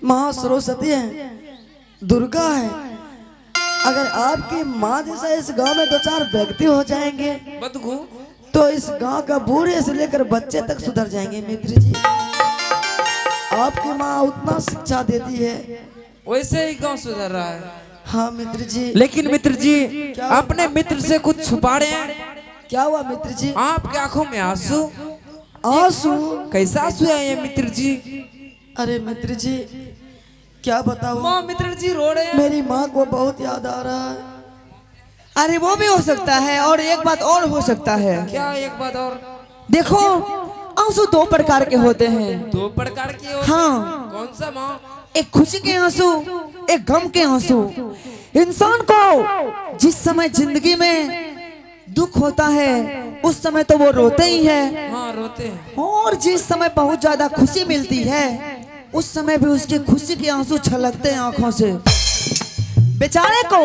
माँ सरस्वती है, दुर्गा है। अगर आपकी माँ जैसा इस गांव में दो चार व्यक्ति हो जाएंगे बदगु तो इस गांव का बूढ़े से लेकर बच्चे तक सुधर जाएंगे। मित्र जी, आपकी माँ उतना शिक्षा देती है, वैसे ही गांव सुधर रहा है। हाँ मित्र जी। लेकिन मित्र जी अपने मित्र से कुछ छुपा रहे हैं। क्या हुआ मित्र जी? आपकी आंखों में आंसू। आंसू? कैसा आंसू है ये मित्र जी? अरे मित्र जी क्या बताऊं, माँ मित्र जी रो रहे हैं। मेरी माँ को बहुत याद आ रहा है। अरे वो भी हो सकता है, और एक बात और हो सकता है। क्या एक बात और? देखो, आंसू दो प्रकार के होते हैं। दो प्रकार के होते? हाँ। कौन सा माँ? एक खुशी के आंसू, एक गम के आंसू। इंसान को जिस समय जिंदगी में दुख होता है उस समय तो वो रोते ही है, हाँ रोते हैं। और जिस समय बहुत ज्यादा खुशी मिलती है उस समय भी उसके खुशी के आंसू छलकते हैं आंखों से। बेचारे को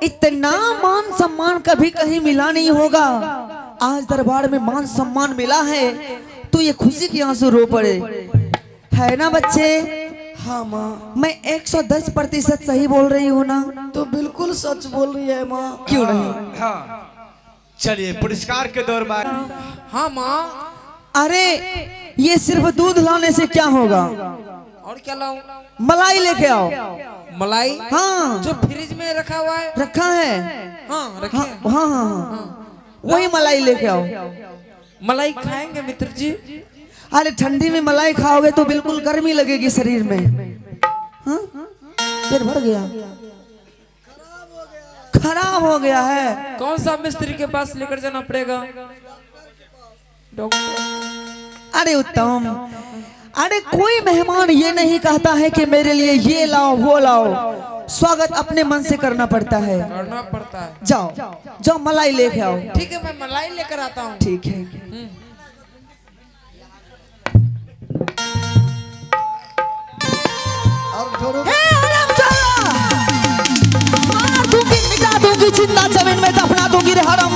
इतना मान सम्मान कभी कहीं मिला नहीं होगा, आज दरबार में मान सम्मान मिला है तो ये खुशी के आंसू रो पड़े, है ना बच्चे? हाँ माँ। मैं 110% सही बोल रही हूँ ना? तो बिल्कुल सच बोल रही है माँ। क्यों नहीं? हाँ चलिए पुरस्कार के दौर में। हाँ माँ। अरे ये सिर्फ दूध लाने से क्या होगा? और क्या लाऊं? मलाई लेके आओ। मलाई? हाँ जो फ्रिज में रखा हुआ है। रखा है। हाँ रखे हाँ हैं। हाँ हाँ, हाँ। वही मलाई लेके आओ। मलाई खाएंगे मित्र जी? अरे ठंडी में मलाई खाओगे तो बिल्कुल गर्मी लगेगी शरीर में। हाँ? पेट भर गया, खराब हो गया है। कौन सा मिस्त्री के पास लेकर जाना पड़ेगा? डॉक्टर। अरे उत्तम, अरे कोई मेहमान ये नहीं कहता है कि मेरे लिए ये लाओ वो लाओ, स्वागत अपने मन से करना पड़ता है। करना पड़ता है। जाओ जाओ मलाई लेके आओ। ठीक है मैं मलाई लेकर आता हूँ। ठीक है। अब छोड़ो। मार दूंगी, मिटा दूंगी, जिंदा जमीन में दफना दूंगी रे हराम।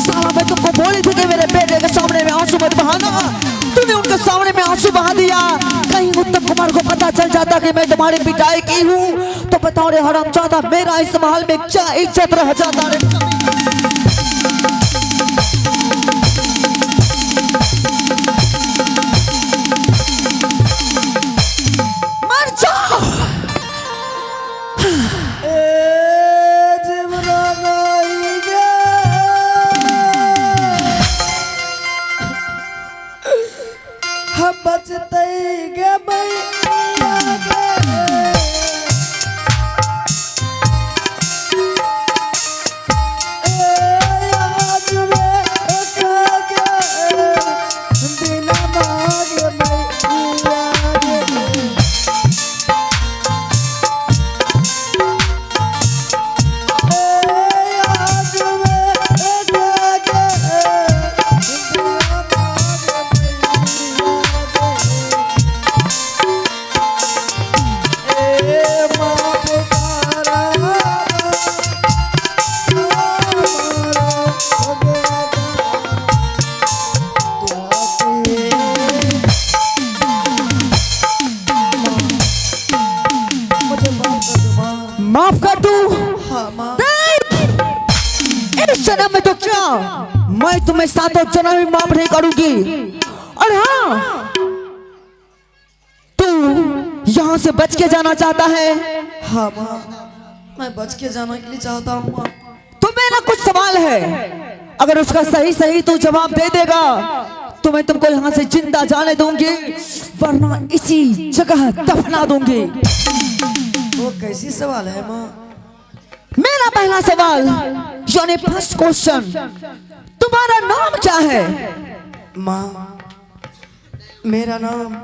साला मैं तुमको बोली थी कि मेरे बेटे के सामने में आंसू मत बहाना, तूने उनके सामने में आंसू बहा दिया। कहीं उत्तम कुमार को पता चल जाता कि मैं तुम्हारी पिटाई की हूँ तो बताओ रे हरामजादा, मेरा इस महल में क्या इज्जत रह जाता रे। मर जाओ। हम बचते गे माफ कर तू। हाँ माँ। इस जन्म में तो क्या, मैं तुम्हें सातों जन्म में माफ नहीं करूंगी। और हाँ, तू यहाँ से बच के जाना चाहता है? हाँ माँ, मैं बच के जाने के लिए चाहता हूँ माँ। तो मेरा कुछ सवाल है, अगर उसका सही सही तू जवाब दे देगा तो मैं तुमको यहाँ से जिंदा जाने दूंगी, वरना इसी जगह दफना दूंगी। वो कैसी सवाल है माँ? मेरा पहला सवाल यानी फर्स्ट क्वेश्चन, तुम्हारा नाम क्या है? माँ मेरा नाम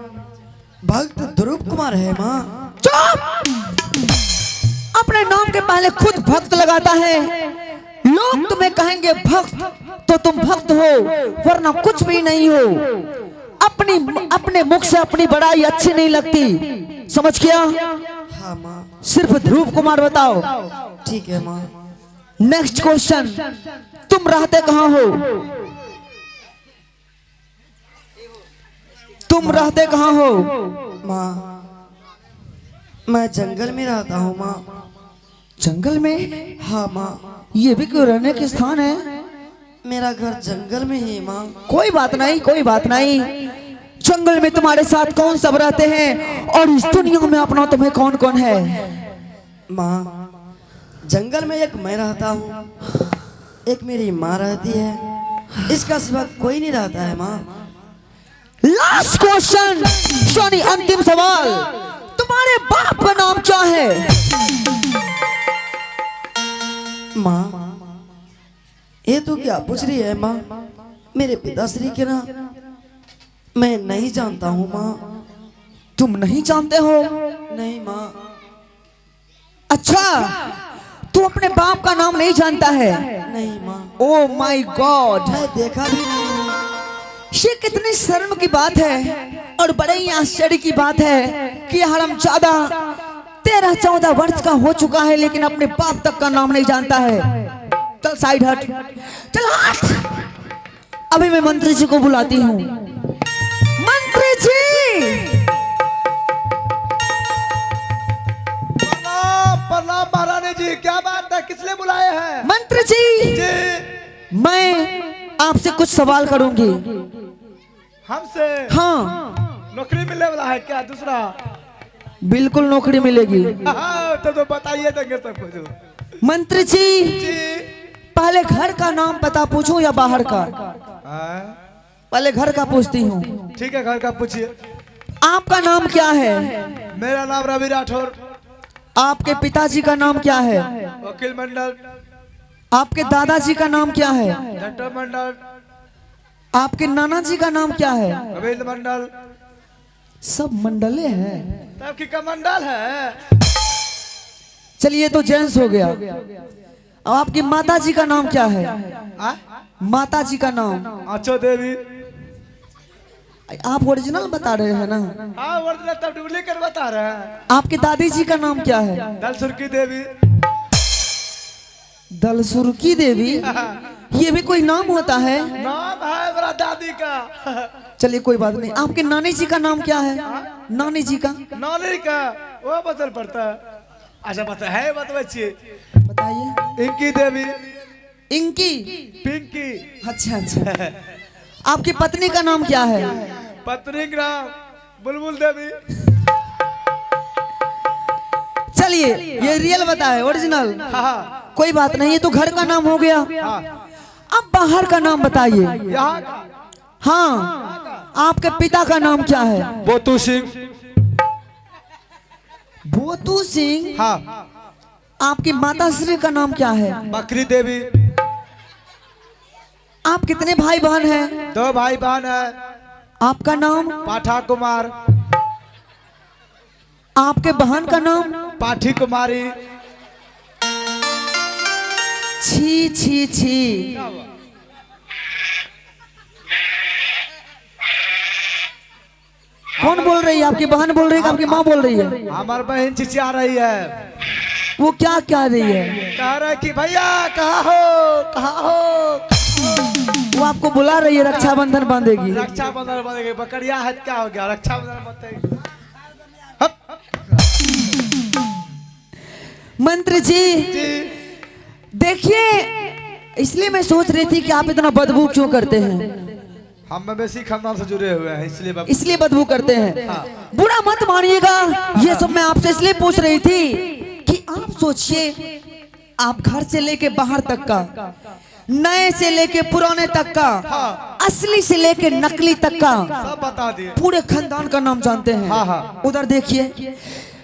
भक्त ध्रुव कुमार है माँ। चुप! अपने नाम के पहले खुद भक्त लगाता है। लोग तुम्हें कहेंगे भक्त तो तुम भक्त हो, वरना कुछ भी नहीं हो। अपने मुख से अपनी बड़ाई अच्छी नहीं लगती, समझ गया? हाँ माँ। सिर्फ ध्रुव कुमार बताओ। ठीक है माँ। नेक्स्ट क्वेश्चन, तुम रहते कहाँ हो? तुम रहते कहाँ हो? माँ मैं जंगल में रहता हूँ माँ। जंगल में? हाँ माँ। ये भी क्यों रहने के स्थान है? मेरा घर जंगल में है माँ। कोई बात नहीं, कोई बात नहीं। जंगल में तुम्हारे साथ कौन सब रहते हैं और इस दुनिया में अपना तुम्हें कौन कौन है? माँ जंगल में एक मैं रहता हूँ, एक मेरी माँ रहती है, इसका सिवा कोई नहीं रहता है माँ। लास्ट क्वेश्चन, सोनी अंतिम सवाल, तुम्हारे बाप का नाम क्या है? माँ ये तो क्या पूछ रही है माँ? मेरे पिताश्री के नाम मैं नहीं जानता हूँ माँ। तुम नहीं जानते हो? नहीं माँ। अच्छा, तू अपने बाप का नाम नहीं जानता है? नहीं माँ। ओ माय गॉड, मैं देखा भी नहीं। ये कितनी शर्म की बात है और बड़े ही आश्चर्य की बात है कि हरामजादा 13-14 वर्ष का हो चुका है लेकिन अपने बाप तक का नाम नहीं जानता है। चल साइड हट, चल हट। अभी मैं मंत्री जी को बुलाती हूँ। मंत्री जी! प्रणाम महारानी जी, क्या बात है, किसने बुलाए हैं? मंत्री जी, जी मैं आपसे कुछ सवाल करूंगी। हमसे? हाँ। नौकरी मिलने वाला है क्या दूसरा? बिल्कुल नौकरी मिलेगी। तो बताइए देंगे सब कुछ। मंत्री जी, जी पहले घर का नाम पता पूछूं या बाहर का? पहले घर का पूछती हूँ। ठीक है, घर का पूछिए। आपका नाम क्या है? मेरा नाम रवि राठौर। आपके पिताजी का नाम क्या है? वकील मंडल। आपके दादाजी का नाम क्या है? डॉक्टर मंडल। आपके नाना जी का नाम क्या है? गोविंद मंडल। सब मंडले हैं। सबकी का मंडल है। चलिए तो जेंट्स हो गया। अब आपकी माता जी का नाम क्या है? माता जी का नाम? अच्छो देवी। आप ओरिजिनल बता रहे हैं ना? हाँ ओरिजिनल, तब डुप्लीकेट बता रहे हैं। आपके दादी जी का नाम क्या है? दलसुरकी देवी। दलसुरकी देवी? ये भी कोई नाम होता है? नाम है मेरा दादी का। चलिए कोई बात नहीं। आपके नानी जी का नाम क्या है? नानी जी का? नानी का वो बदल पड़ता है। अच्छा बता है, बतबे बताइए। इंकी देवी। इंकी? पिंकी। अच्छा अच्छा। आपकी पत्नी का नाम क्या है? पत्नी का नाम बुलबुल देवी। चलिए ये रियल बताए, ओरिजिनल। हाँ। कोई बात नहीं, ये तो घर का नाम हो गया। हाँ। अब बाहर का नाम बताइए। यहाँ का? हाँ, आपके पिता का नाम क्या है? बोतू सिंह। बोतू सिंह? हाँ। आपकी माता श्री का नाम क्या है? बकरी देवी। आप कितने भाई बहन हैं? 2 भाई बहन है। आपका नाम? पाठा कुमार। आपके बहन का नाम? पाठी कुमारी। छी छी छी। कौन बोल रही है? आपकी बहन बोल रही है कि आपकी माँ बोल रही है? हमार बहन चिचिया रही है। वो क्या कह रही है? कह रहा है कि भैया कहाँ हो, कहाँ हो? वो आपको बुला रही है, रक्षाबंधन बांधेगी। रक्षाबंधन बंधेगी। बकरिया है क्या हो गया, रक्षाबंधन बंधेगी। मंत्री जी देखिए, इसलिए मैं सोच रही थी कि आप इतना बदबू क्यों करते हैं? हम मवेशी खानदान से जुड़े हुए हैं, इसलिए बदबू करते हैं। बुरा मत मानिएगा, ये सब मैं आपसे इसलिए पूछ रही थी कि आप सोचिए, आप घर से लेके बाहर तक का, नए से लेके पुराने तक का, असली से लेके नकली तक का सब बता दिए। पूरे खानदान का नाम जानते हैं। हाँ हाँ। उधर देखिए,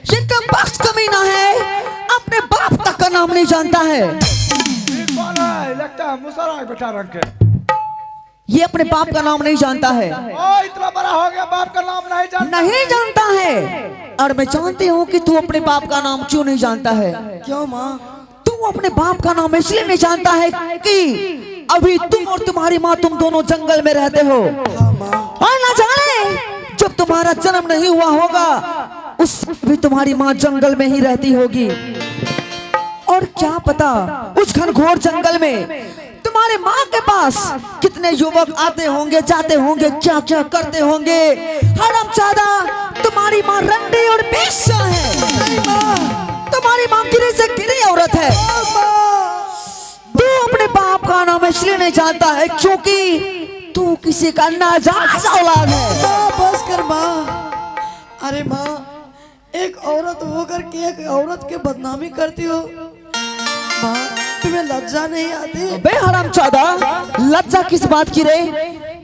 जिनका बख्श कमीना है अपने बाप तक का नाम नहीं जानता है। कौन है? लगता है मुसरा बेटा रंग के। ये अपने बाप का नाम नहीं जानता है। ओ इतना बड़ा हो गया, बाप का नाम नहीं जानता? नहीं जानता है। और मैं जानती हूँ कि तू अपने बाप का नाम क्यों नहीं जानता है। क्यों माँ? तू अपने बाप का नाम इसलिए नहीं जानता है कि अभी तुम और तुम्हारी माँ, तुम दोनों जंगल में रहते हो। हाँ माँ। और ना जाने जब तुम्हारा जन्म नहीं हुआ होगा उस वक्त भी तुम्हारी माँ जंगल में ही रहती होगी। और क्या पता उस घनघोर जंगल में तुम्हारे माँ के पास कितने युवक आते होंगे, जाते होंगे, क्या क्या करते होंगे। हरामजादा, तुम्हारी माँ रंडी और बेश्या है। नहीं माँ, तुम्हारी माँ गिरी से गिरी औरत है। तू अपने बाप का नाम इसलिए नहीं जानता है क्योंकि तू किसी का नाजायज औलाद है। माँ बस कर माँ। अरे माँ, एक औरत होकर के एक औरत की बदनामी करती हो। माँ, तुम्हें लज्जा नहीं आती? बे हरामजादा, लज्जा किस बात की रे?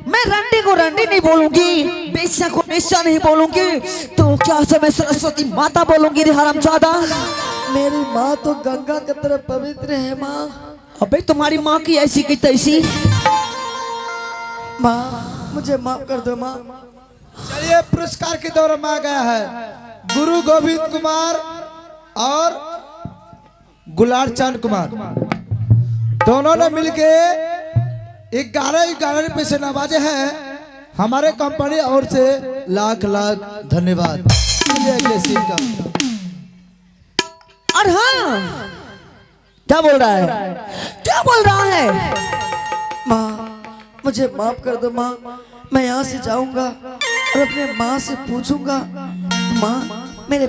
मैं रंडी को रंडी नहीं बोलूंगी, बेश्या को बेश्या नहीं बोलूंगी, तो क्या से मैं सरस्वती माता बोलूंगी रे हरामजादा? मेरी माँ तो गंगा की तरह पवित्र है माँ। अबे तुम्हारी माँ की ऐसी की तैसी। माँ मुझे माफ कर दो माँ। चलिए, पुरस्कार के दौर में आ गया है गुरु गोविंद कुमार और गुलार चांद कुमार। दोनों ने मिलके 11 रुपए से नवाजे हैं। हमारे कंपनी और से लाख लाख धन्यवाद। चलिए अगले सीन का। और हाँ, क्या बोल रहा है? क्या बोल रहा है? माँ मुझे माफ कर दो माँ। मैं यहाँ से जाऊंगा और अपने माँ से पूछूंगा, माँ